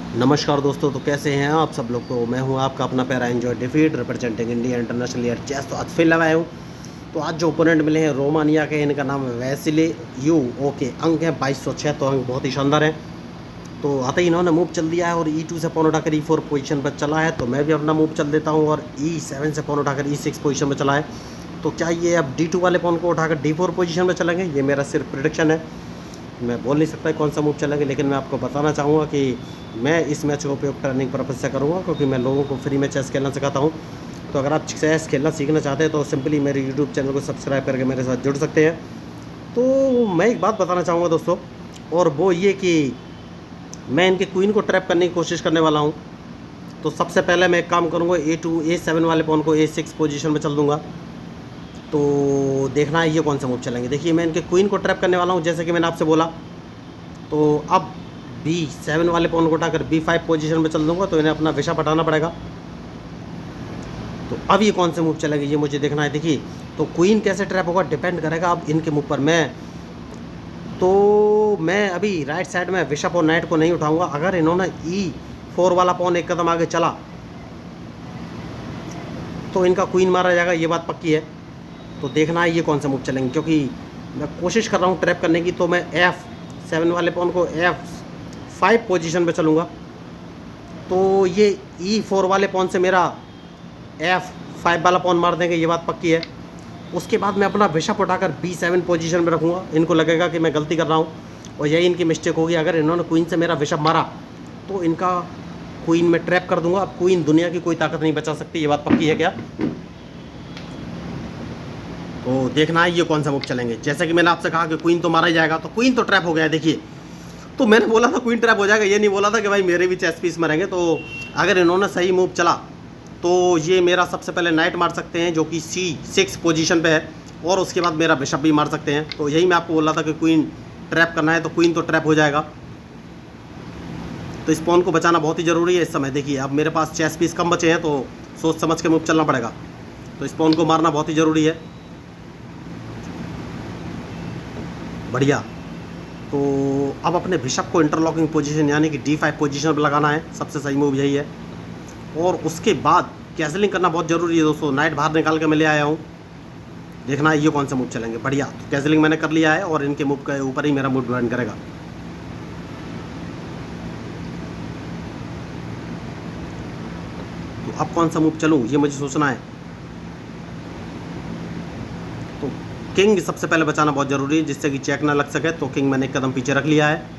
नमस्कार दोस्तों, तो कैसे हैं आप सब लोग। तो मैं हूं आपका अपना प्यारा enjoy defeat representing India international air chess. तो आज फिर लगाए हूँ। तो आज जो ओपोनेंट मिले हैं रोमानिया के, इनका नाम है वैसिली यू ओके। अंक है 2206, तो अंक बहुत ही शानदार है। तो आते ही इन्होंने मूव चल दिया है और E2 से पॉन उठाकर E4 पोजीशन पर चला है। तो मैं भी अपना मूव चल देता हूँ और E7 से पॉन उठाकर E6 पोजीशन पर चला है। तो क्या ये अब D2 वाले पॉन को उठाकर D4 पोजीशन पर चलेंगे? ये मेरा सिर्फ प्रिडिक्शन है, मैं बोल नहीं सकता कौन सा मूव चलेंगे, लेकिन मैं आपको बताना चाहूँगा कि मैं इस मैच का उपयोग टर्निंग पर्पज से करूँगा, क्योंकि मैं लोगों को फ्री में चेस खेलना सिखाता हूँ। तो अगर आप चेस खेलना सीखना चाहते हैं तो सिंपली मेरे यूट्यूब चैनल को सब्सक्राइब करके मेरे साथ जुड़ सकते हैं। तो मैं एक बात बताना चाहूँगा दोस्तों, और वो ये कि मैं इनके क्वीन को ट्रैप करने की कोशिश करने वाला हूँ। तो सबसे पहले मैं एक काम करूँगा, A2 A7 वाले पॉन को A6 पोजीशन में चल दूँगा। तो देखना है ये कौन सा मूव चलेंगे। देखिए, मैं इनके क्वीन को ट्रैप करने वाला हूँ, जैसे कि मैंने आपसे बोला। तो अब B7 वाले पॉन को उठाकर B5 पोजीशन में चल दूंगा, तो इन्हें अपना विशा हटाना पड़ेगा। तो अब ये कौन से मूव चलेंगे ये मुझे देखना है। देखिए, तो क्वीन कैसे ट्रैप होगा डिपेंड करेगा अब इनके मूव पर। मैं अभी राइट साइड में बिशप और नाइट को नहीं उठाऊंगा। अगर इन्होंने E4 वाला पॉन एक कदम आगे चला तो इनका क्वीन मारा जाएगा, ये बात पक्की है। तो देखना है ये कौन सा मूव चलेंगे, क्योंकि मैं कोशिश कर रहा हूँ ट्रैप करने की। तो मैं F7 वाले पॉन को F5 पोजीशन पे चलूँगा। तो ये E4 वाले पॉन से मेरा F5 वाला पॉन मार देंगे, ये बात पक्की है। उसके बाद मैं अपना बिशप उठाकर B7 पोजीशन में रखूँगा। इनको लगेगा कि मैं गलती कर रहा हूँ और यही इनकी मिस्टेक होगी। अगर इन्होंने क्वीन से मेरा बिशप मारा तो इनका क्वीन में ट्रैप कर दूंगा। अब क्वीन दुनिया की कोई ताकत नहीं बचा सकती, ये बात पक्की है क्या? तो देखना है ये कौन सा मूव चलेंगे। जैसे कि मैंने आपसे कहा कि क्वीन तो मारा ही जाएगा, तो क्वीन तो ट्रैप हो गया है। देखिए, तो मैंने बोला था क्वीन ट्रैप हो जाएगा, ये नहीं बोला था कि भाई मेरे भी चेस पीस मरेंगे। तो अगर इन्होंने सही मूव चला तो ये मेरा सबसे पहले नाइट मार सकते हैं, जो कि C6 पोजीशन पे है, और उसके बाद मेरा बिशप भी मार सकते हैं। तो यही मैं आपको बोला था कि क्वीन ट्रैप करना है, तो क्वीन तो ट्रैप हो जाएगा। तो इस पॉन को बचाना बहुत ही ज़रूरी है इस समय। देखिए, अब मेरे पास चेस पीस कम बचे हैं, तो सोच समझ के मूव चलना पड़ेगा। तो इस पॉन को मारना बहुत ही ज़रूरी है। बढ़िया। तो अब अपने बिशप को इंटरलॉकिंग पोजीशन यानी कि D5 पोजीशन पर लगाना है, सबसे सही मूव यही है। और उसके बाद कैसलिंग करना बहुत ज़रूरी है दोस्तों। नाइट बाहर निकाल के मैं ले आया हूँ। देखना है ये कौन सा मूव चलेंगे। बढ़िया, तो कैसलिंग मैंने कर लिया है और इनके मूव के ऊपर ही मेरा मूव डिपेंड करेगा। तो अब कौन सा मूव चलूँ ये मुझे सोचना है। तो किंग सबसे पहले बचाना बहुत ज़रूरी है, जिससे कि चेक ना लग सके। तो किंग मैंने एक कदम पीछे रख लिया है।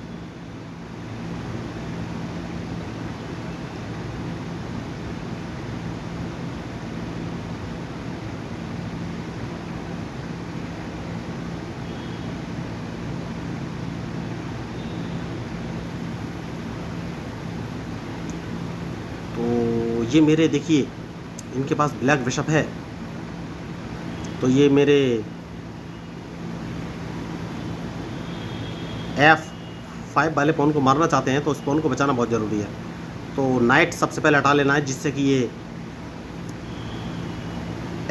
तो ये मेरे, देखिए, इनके पास ब्लैक बिशप है। तो ये मेरे F5 वाले पॉन को मारना चाहते हैं, तो उस पॉन को बचाना बहुत ज़रूरी है। तो नाइट सबसे पहले हटा लेना है, जिससे कि ये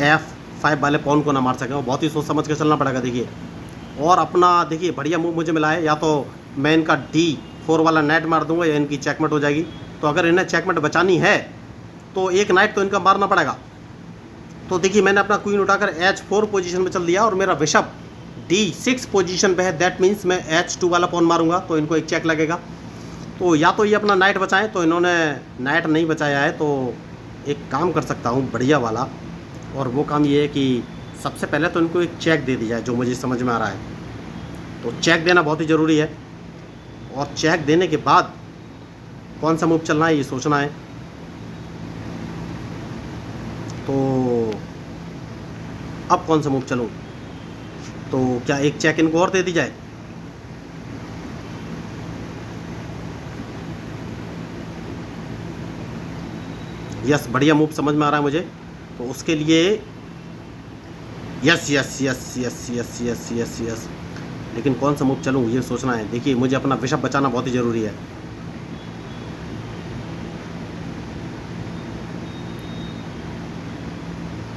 F5 वाले पॉन को ना मार सकें। और बहुत ही सोच समझ के चलना पड़ेगा। देखिए, और अपना देखिए बढ़िया मूव मुझे मिला है। या तो मैं इनका D4 वाला नाइट मार दूंगा या इनकी चेकमेट हो जाएगी। तो अगर इन्हें चेकमेट बचानी है तो एक नाइट तो इनका मारना पड़ेगा। तो देखिए, मैंने अपना क्वीन उठाकर H4 पोजीशन में चल दिया और मेरा बिशप D6 पोजीशन पे है। दैट मीन्स मैं H2 वाला पॉन मारूंगा, तो इनको एक चेक लगेगा। तो या तो ये अपना नाइट बचाएं, तो इन्होंने नाइट नहीं बचाया है। तो एक काम कर सकता हूँ बढ़िया वाला, और वो काम ये है कि सबसे पहले तो इनको एक चेक दे दिया जाए, जो मुझे समझ में आ रहा है। तो चेक देना बहुत ही ज़रूरी है, और चेक देने के बाद कौन सा मूव चलना है ये सोचना है। तो अब कौन सा मूव चलूँ? तो क्या एक चेक इनको और दे दी जाए? यस, बढ़िया मूव समझ में आ रहा है मुझे। तो उसके लिए yes yes yes yes yes yes yes yes, लेकिन कौन सा मूव चलूँ ये सोचना है। देखिए, मुझे अपना बिशप बचाना बहुत ही ज़रूरी है।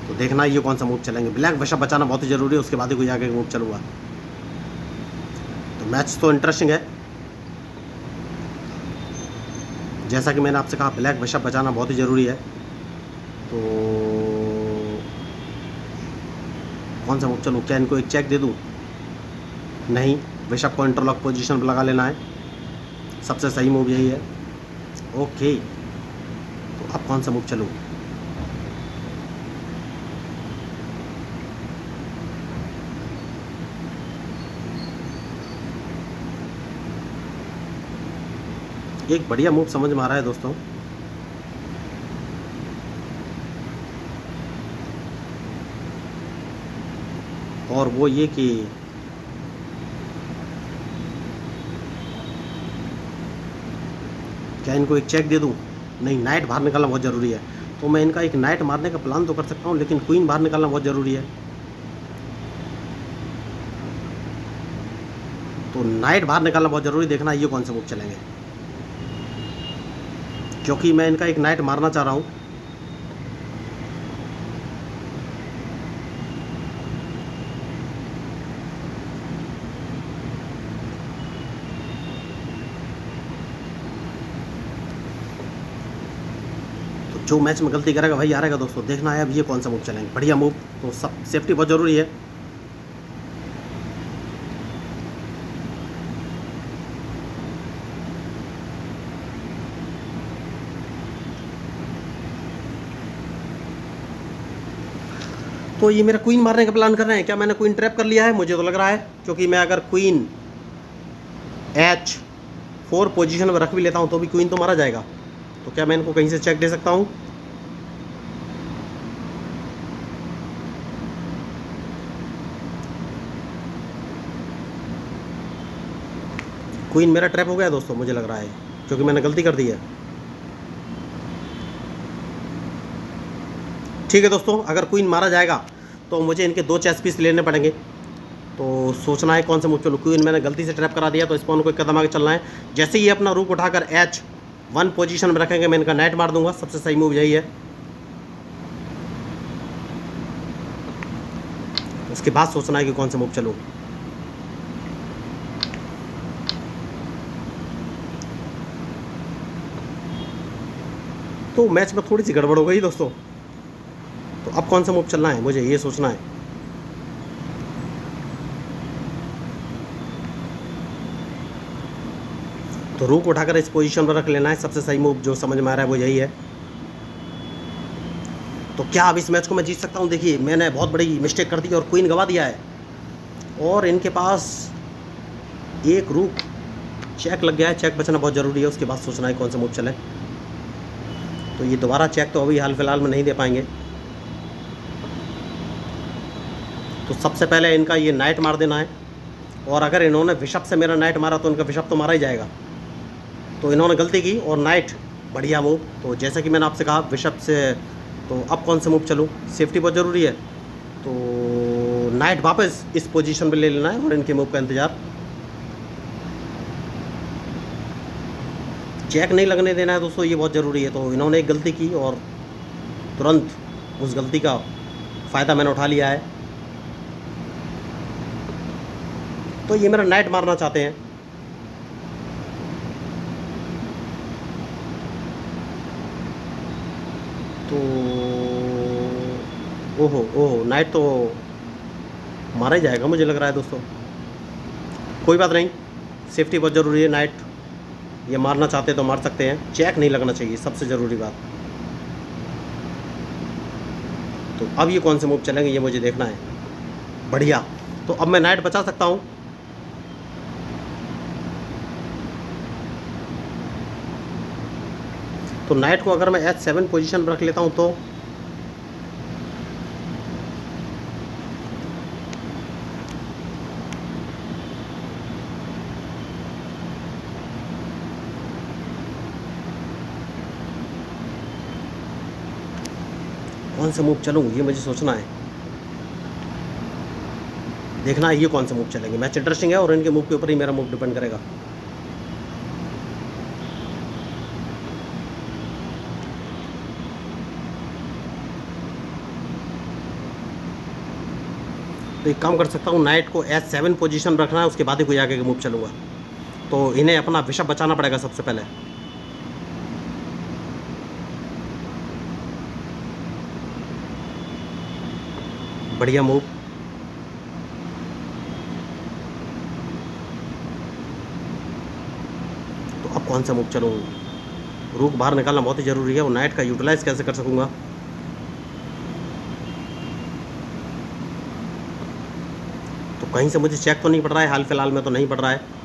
तो देखना ये कौन सा मूव चलेंगे। ब्लैक बिशप बचाना बहुत ही ज़रूरी है, उसके बाद ही कोई आगे मूव चलूँगा। तो मैच तो इंटरेस्टिंग है। जैसा कि मैंने आपसे कहा ब्लैक बिशप बचाना बहुत ही ज़रूरी है। तो कौन सा मूव चलूँ? क्या इनको एक चेक दे दूँ? नहीं, बिशप को इंटरलॉक पोजीशन पर लगा लेना है, सबसे सही मूव यही है। ओके, तो अब कौन सा मूव चलूँ? एक बढ़िया मूव समझ में आ रहा है दोस्तों। और वो ये कि क्या इनको एक चेक दे दूं? नहीं, नाइट बाहर निकालना बहुत ज़रूरी है। तो मैं इनका एक नाइट मारने का प्लान तो कर सकता हूं, लेकिन क्वीन बाहर निकालना बहुत ज़रूरी है। तो नाइट बाहर निकालना बहुत ज़रूरी, देखना ये कौन से मूव चलेंगे, क्योंकि मैं इनका एक नाइट मारना चाह रहा हूँ। तो जो मैच में गलती करेगा वही हारेगा दोस्तों। देखना है अब ये कौन सा मूव चलेंगे, बढ़िया मूव। तो सब सेफ्टी बहुत ज़रूरी है। तो ये मेरा क्वीन मारने का प्लान कर रहे हैं। क्या मैंने क्वीन ट्रैप कर लिया है? मुझे तो लग रहा है, क्योंकि मैं अगर क्वीन H4 पोजीशन में रख भी लेता हूं तो भी क्वीन तो मारा जाएगा। तो क्या मैं इनको कहीं से चेक दे सकता हूं? क्वीन मेरा ट्रैप हो गया दोस्तों, मुझे लग रहा है, क्योंकि मैंने गलती कर दी है। ठीक है दोस्तों, अगर क्वीन मारा जाएगा तो मुझे इनके 2 चेस पीस लेने पड़ेंगे। तो सोचना है कौन सा मूव चलो। क्वीन मैंने गलती से ट्रैप करा दिया, तो इस पॉन को एक कदम आगे चलना है। जैसे ही अपना रूक उठाकर H1 पोजीशन में रखेंगे, मैं इनका नाइट मार दूंगा। सबसे सही मूव यही है। उसके बाद सोचना है कि कौन सा मूव चलूँ। तो मैच में थोड़ी सी गड़बड़ हो गई दोस्तों। तो अब कौन सा मूव चलना है, मुझे ये सोचना है। तो रूक उठाकर इस पोजीशन पर रख लेना है। सबसे सही मूव जो समझ में आ रहा है वो यही है। तो क्या अब इस मैच को मैं जीत सकता हूँ? देखिए, मैंने बहुत बड़ी मिस्टेक कर दी और क्वीन गवा दिया है, और इनके पास एक रूक चेक लग गया है। चेक बचना बहुत ज़रूरी है। उसके बाद सोचना है कौन सा मूव चले। तो ये दोबारा चेक तो अभी हाल फिलहाल में नहीं दे पाएंगे। तो सबसे पहले इनका ये नाइट मार देना है, और अगर इन्होंने बिशप से मेरा नाइट मारा तो इनका बिशप तो मारा ही जाएगा। तो इन्होंने गलती की और नाइट, बढ़िया मूव। तो जैसा कि मैंने आपसे कहा बिशप से, तो अब कौन सा मूव चलूँ? सेफ्टी बहुत ज़रूरी है। तो नाइट वापस इस पोजीशन पे ले लेना है और इनके मूव का इंतज़ार। चेक नहीं लगने देना है दोस्तों, ये बहुत ज़रूरी है। तो इन्होंने एक गलती की और तुरंत उस गलती का फ़ायदा मैंने उठा लिया है। तो ये मेरा नाइट मारना चाहते हैं। तो ओहो ओहो, नाइट तो मारा ही जाएगा मुझे लग रहा है दोस्तों। कोई बात नहीं, सेफ्टी बहुत ज़रूरी है। नाइट ये मारना चाहते तो मार सकते हैं, चेक नहीं लगना चाहिए, सबसे ज़रूरी बात। तो अब ये कौन से मूव चलेंगे ये मुझे देखना है। बढ़िया, तो अब मैं नाइट बचा सकता हूँ। तो नाइट को अगर मैं H7 पोजीशन पर रख लेता हूँ तो कौन सा मूव चलूँ ये मुझे सोचना है। देखना है ये कौन सा मूव चलेंगे। मैच इंटरेस्टिंग है और इनके मूव के ऊपर ही मेरा मूव डिपेंड करेगा। तो एक काम कर सकता हूँ, नाइट को H7 पोजीशन रखना है, उसके बाद ही कोई आगे का मूव चलूँगा। तो इन्हें अपना बिशप बचाना पड़ेगा सबसे पहले। बढ़िया मूव। तो अब कौन सा मूव चलूँ? रूक बाहर निकालना बहुत ही ज़रूरी है, और नाइट का यूटिलाइज़ कैसे कर सकूँगा? तो कहीं से मुझे चेक तो नहीं पड़ रहा है, हाल फिलहाल में तो नहीं पड़ रहा है।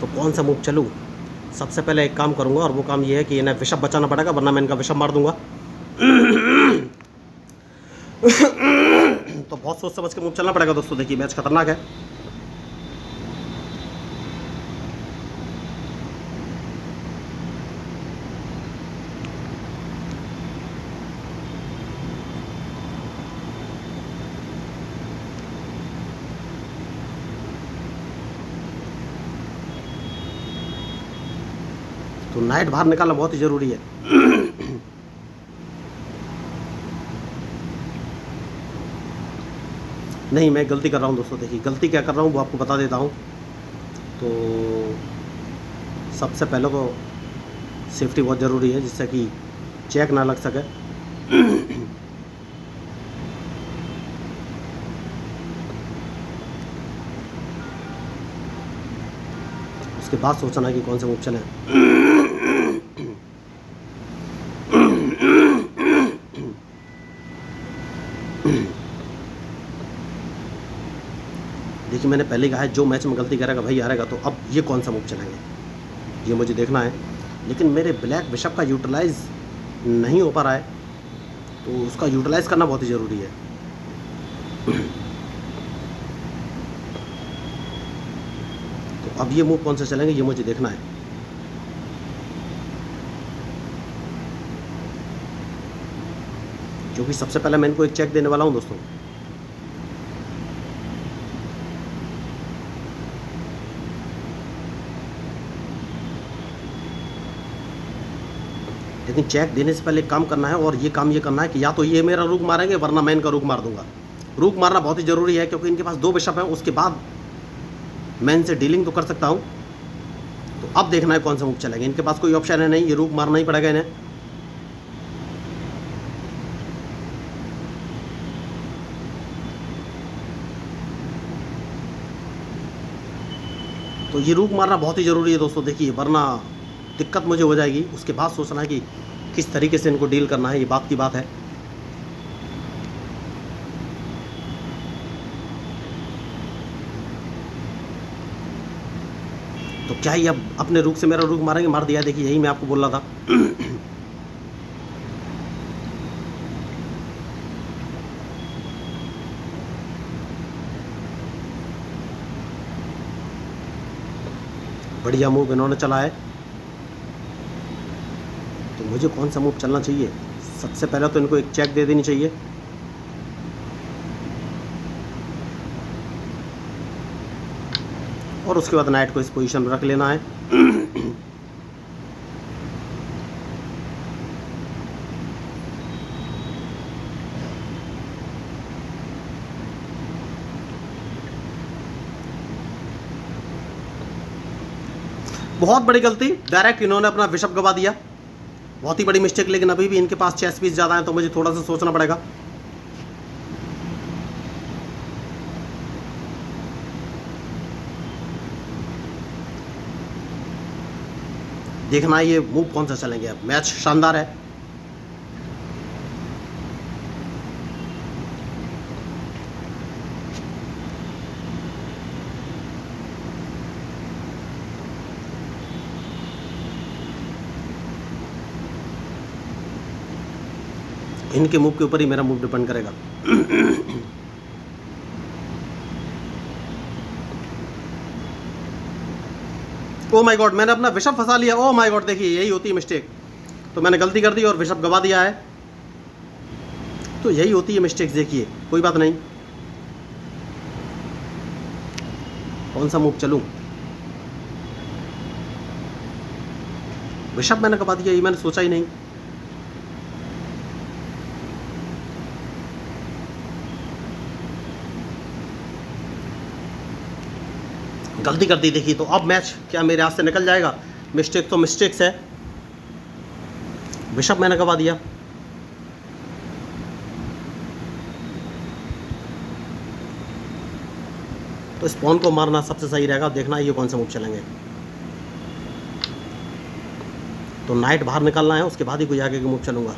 तो कौन सा मूव चलूँ? सबसे पहले एक काम करूँगा, और वो काम ये है कि इन्हें बिशप बचाना पड़ेगा, वरना मैं इनका बिशप मार दूंगा। तो बहुत सोच समझ के मूव चलना पड़ेगा दोस्तों। देखिए मैच खतरनाक है। तो नाइट बाहर निकालना बहुत ही ज़रूरी है। नहीं, मैं गलती कर रहा हूँ दोस्तों। देखिए गलती क्या कर रहा हूँ वो आपको बता देता हूँ। तो सबसे पहले तो सेफ्टी बहुत ज़रूरी है, जिससे कि चेक ना लग सके। उसके बाद सोचना है कि कौन से मूव चलें। देखिए मैंने पहले कहा है जो मैच में गलती करेगा भाई हारेगा। तो अब ये कौन सा मूव चलेंगे ये मुझे देखना है। लेकिन मेरे ब्लैक बिशप का यूटिलाइज़ नहीं हो पा रहा है, तो उसका यूटिलाइज़ करना बहुत ही ज़रूरी है। तो अब ये मूव कौन से चलेंगे ये मुझे देखना है। क्योंकि सबसे पहले मैं इनको एक चेक देने वाला हूँ दोस्तों। लेकिन चेक देने से पहले एक काम करना है, और ये काम ये करना है कि या तो ये मेरा रूक मारेंगे, वरना मैं इनका रूक मार दूंगा। रूक मारना बहुत ही ज़रूरी है, क्योंकि इनके पास 2 बिशप हैं। उसके बाद मैं इनसे डीलिंग तो कर सकता हूँ। तो अब देखना है कौन सा मूव चलेंगे। इनके पास कोई ऑप्शन है नहीं, ये रूक मारना ही पड़ेगा इन्हें। तो ये रूक मारना बहुत ही ज़रूरी है दोस्तों। देखिए वरना दिक्कत मुझे हो जाएगी। उसके बाद सोचना है कि किस तरीके से इनको डील करना है, ये बात की बात है। तो क्या ही अब अपने रूक से मेरा रूक मारेंगे? मार दिया। देखिए यही मैं आपको बोल रहा था। बढ़िया मूव इन्होंने चला है। तो मुझे कौन सा मूव चलना चाहिए? सबसे पहले तो इनको एक चेक दे देनी चाहिए। और उसके बाद नाइट को इस पोजीशन में रख लेना है। बहुत बड़ी गलती, डायरेक्ट इन्होंने अपना बिशप गवा दिया। बहुत ही बड़ी मिस्टेक। लेकिन अभी भी इनके पास चेस पीस ज़्यादा है, तो मुझे थोड़ा सा सोचना पड़ेगा। देखना है ये मूव कौन सा चलेंगे। अब मैच शानदार है। इनके मूव के ऊपर ही मेरा मूव डिपेंड करेगा। ओ माय गॉड, मैंने अपना बिशप फंसा लिया। ओ माय गॉड, देखिए यही होती है मिस्टेक। तो मैंने गलती कर दी और बिशप गवा दिया है। तो यही होती है मिस्टेक। देखिए कोई बात नहीं, कौन सा मूव चलूं? बिशप मैंने कब दिया, ये मैंने सोचा ही नहीं। गलती कर दी देखी, तो अब मैच क्या मेरे हाथ से निकल जाएगा? मिस्टेक तो मिस्टेक्स है। बिशप मैंने कब दिया। तो इस पॉन को मारना सबसे सही रहेगा। देखना ये कौन से मूव चलेंगे। तो नाइट बाहर निकलना है, उसके बाद ही कोई आगे के मूव चलूंगा।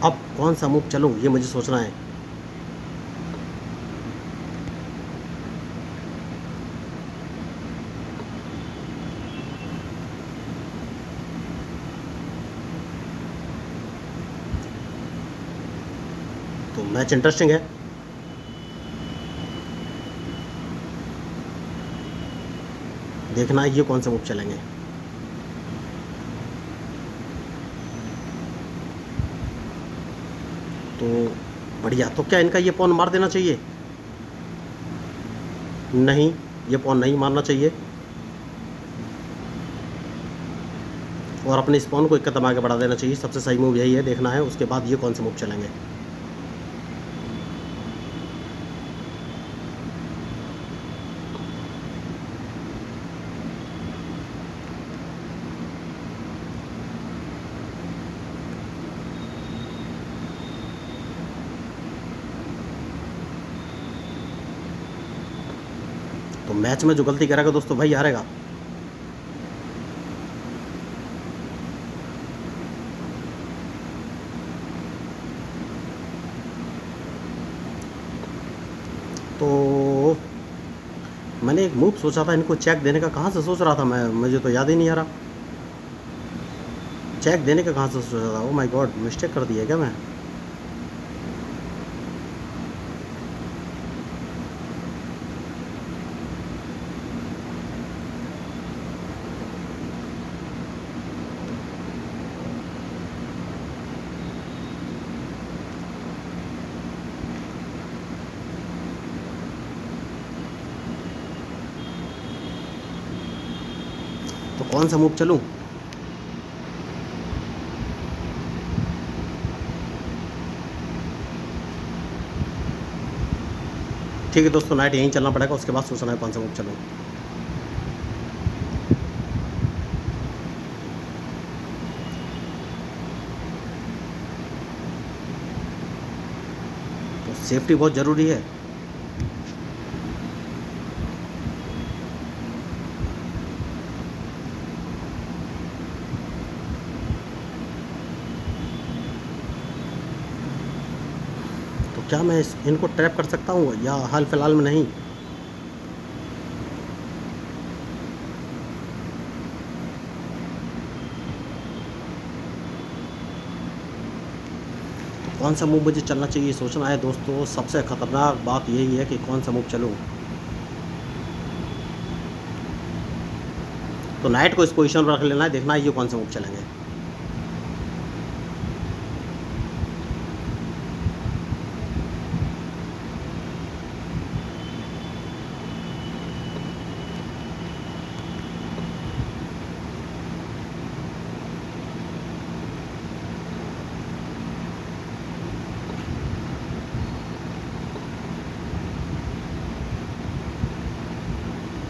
अब कौन सा मूव चलूं, ये मुझे सोचना है। तो मैच इंटरेस्टिंग है। देखना ये कौन से मूव चलेंगे। तो बढ़िया। तो क्या इनका ये पॉन मार देना चाहिए? नहीं, ये पॉन नहीं मारना चाहिए, और अपने इस पॉन को एक कदम आगे बढ़ा देना चाहिए। सबसे सही मूव यही है। देखना है उसके बाद ये कौन से मूव चलेंगे। तो मैच में जो गलती करेगा दोस्तों भाई हारेगा। तो मैंने एक मूव सोचा था इनको चेक देने का, कहाँ से सोच रहा था मैं, मुझे तो याद ही नहीं आ रहा। चेक देने का कहाँ से सोचा था? ओ माय गॉड, मिस्टेक कर दी है क्या मैं? तो कौन सा मूव चलूं? ठीक है दोस्तों, नाइट यहीं चलना पड़ेगा, उसके बाद सोचना है कौन सा मूव चलूं। तो सेफ्टी बहुत ज़रूरी है। तो क्या मैं इनको ट्रैप कर सकता हूँ या हाल फिलहाल में नहीं? तो कौन सा मूव मुझे चलना चाहिए, सोचना है दोस्तों। सबसे ख़तरनाक बात यही है कि कौन सा मूव चलूँ। तो नाइट को इस पोजीशन पर रख लेना है। देखना है ये कौन सा मूव चलेंगे।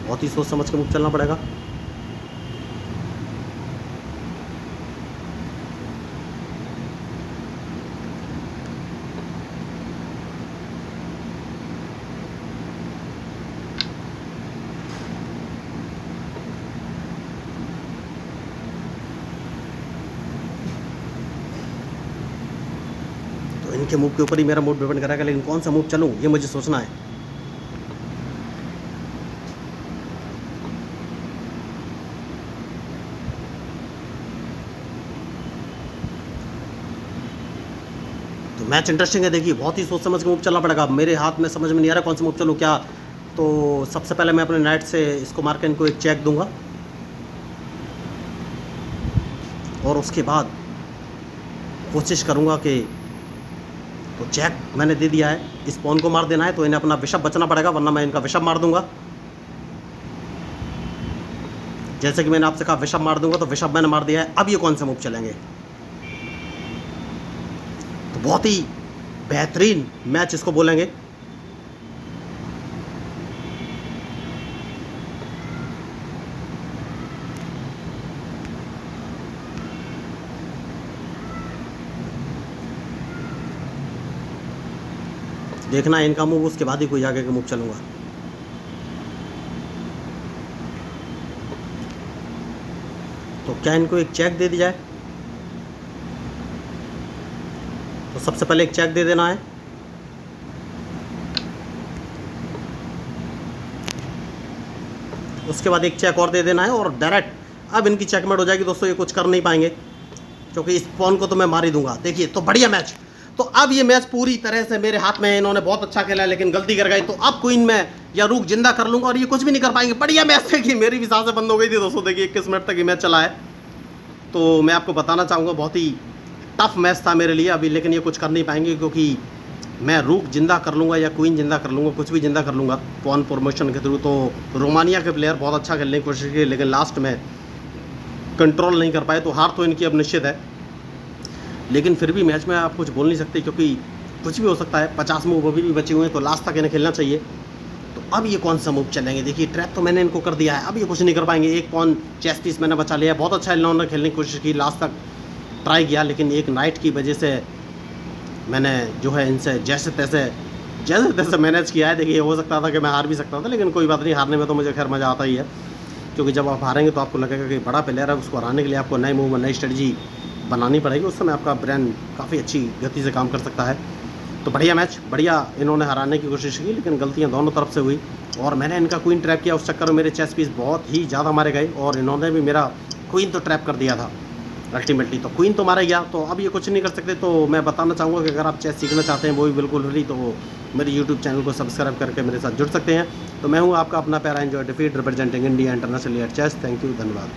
बहुत ही सोच समझ के मूव चलना पड़ेगा। तो इनके मूव के ऊपर ही मेरा मूड डिपेंड करेगा, लेकिन कौन सा मूव चलूँ ये मुझे सोचना है। तो मैच इंटरेस्टिंग है, देखिए बहुत ही सोच समझ के मूव चलना पड़ेगा। मेरे हाथ में समझ में नहीं आ रहा कौन सा मूव चलूँ क्या। तो सबसे पहले मैं अपने नाइट से इसको मार के इनको एक चेक दूंगा और उसके बाद कोशिश करूंगा कि तो चेक मैंने दे दिया है, इस पॉन को मार देना है, तो इन्हें अपना बिशप बचना पड़ेगा वरना मैं इनका बिशप मार दूंगा। जैसे कि मैंने आपसे कहा बिशप मार दूंगा, तो बिशप मैंने मार दिया है। अब ये कौन सा मूव चलेंगे। तो बहुत ही बेहतरीन मैच इसको बोलेंगे। देखना है इनका मूव, उसके बाद ही कोई आगे का मूव चलूंगा। तो क्या इनको एक चेक दे दी जाए। तो सबसे पहले एक चेक दे देना है, उसके बाद एक चेक और दे देना है और डायरेक्ट अब इनकी चेकमेट हो जाएगी दोस्तों। ये कुछ कर नहीं पाएंगे क्योंकि इस पॉन को तो मैं मार ही दूंगा। देखिए तो बढ़िया मैच। तो अब ये मैच पूरी तरह से मेरे हाथ में है। इन्होंने बहुत अच्छा खेला लेकिन गलती कर गए, तो अब क्वीन में या रूक जिंदा कर लूंगा और ये कुछ भी नहीं कर पाएंगे। बढ़िया मैच। देखिए मेरी भी सांसें बंद हो गई थी दोस्तों। देखिए 21 मिनट तक ये मैच चला है। तो मैं आपको बताना चाहूँगा बहुत ही टफ मैच था मेरे लिए अभी, लेकिन ये कुछ कर नहीं पाएंगे क्योंकि मैं रूक जिंदा कर लूँगा या क्वीन जिंदा कर लूँगा, कुछ भी जिंदा कर लूँगा पॉन प्रमोशन के थ्रू। तो रोमानिया के प्लेयर बहुत अच्छा खेलने की कोशिश की लेकिन लास्ट में कंट्रोल नहीं कर पाए, तो हार तो इनकी अब निश्चित है। लेकिन फिर भी मैच में आप कुछ बोल नहीं सकते क्योंकि कुछ भी हो सकता है। 50 मूव अभी भी बचे हुए हैं, तो लास्ट तक इन्हें खेलना चाहिए। तो अब ये कौन सा मूव चलेंगे। देखिए ट्रैप तो मैंने इनको कर दिया है, अब ये कुछ नहीं कर पाएंगे। एक पॉन चेस पीस मैंने बचा लिया है। बहुत अच्छा इन्होंने खेलने की कोशिश की, लास्ट तक ट्राई किया, लेकिन एक नाइट की वजह से मैंने जो है इनसे जैसे तैसे मैनेज किया है। देखिए हो सकता था कि मैं हार भी सकता था, लेकिन कोई बात नहीं, हारने में तो मुझे खैर मज़ा आता ही है क्योंकि जब आप हारेंगे तो आपको लगेगा कि बड़ा प्लेयर है, उसको हराने के लिए आपको नए मूव नई स्ट्रेटजी बनानी पड़ेगी। उस समय आपका ब्रेन काफ़ी अच्छी गति से काम कर सकता है। तो बढ़िया मैच, बढ़िया इन्होंने हराने की कोशिश की लेकिन गलतियां दोनों तरफ से हुई और मैंने इनका क्वीन ट्रैप किया। उस चक्कर में मेरे चेस पीस बहुत ही ज़्यादा मारे गए और इन्होंने भी मेरा क्वीन तो ट्रैप कर दिया था अल्टीमेटली। तो क्वीन तो मारा गया, तो अब ये कुछ नहीं कर सकते। तो मैं बताना चाहूँगा कि अगर आप चेस सीखना चाहते हैं वो भी बिल्कुल फ्री, तो मेरे यूट्यूब चैनल को सब्सक्राइब करके मेरे साथ जुड़ सकते हैं। तो मैं हूँ आपका अपना पैरा enjoy defeat representing India international at chess. Thank you, धन्यवाद।